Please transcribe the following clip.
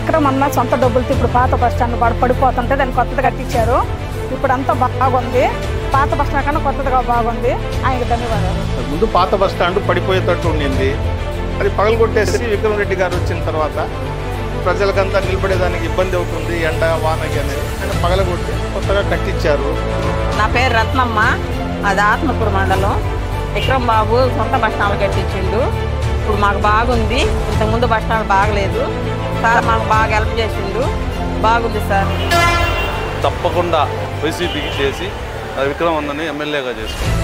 విక్రమ్ అన్న సొంత డబ్బులతో ఇప్పుడు పాత బస్ స్టాండ్ పడిపోతుంటే దాన్ని కొత్తది కట్టించారు. ఇప్పుడు అంతా బాగుంది. పాత బస్ స్టాండ్ కన్నా కొత్తగా బాగుంది. ఆయనకు ధన్యవాదాలు. ముందు పాత బస్ స్టాండ్ పడిపోయేటట్టు ఉండింది. అది పగలగొట్టేసి విక్రమ్ రెడ్డి గారు వచ్చిన తర్వాత ప్రజలకంతా నిలబడేదానికి ఇబ్బంది అవుతుంది, ఎండ వానకి అనేది ఆయన పగలగొట్టి కొత్తగా కట్టించారు. నా పేరు రత్నమ్మ, అది ఆత్మకూరు మండలం. విక్రమ్ బాబు సొంత బస్ స్టాండ్ కట్టించిండు. ఇప్పుడు మాకు బాగుంది. ఇంతకుముందు బస్ స్టాండ్ బాగలేదు. సార్ మాకు బాగా హెల్ప్ చేసిండు. బాగుంది సార్. తప్పకుండా వైసీపీకి చేసి విక్రమ్ అన్నని ఎమ్మెల్యేగా చేసుకుంటాం.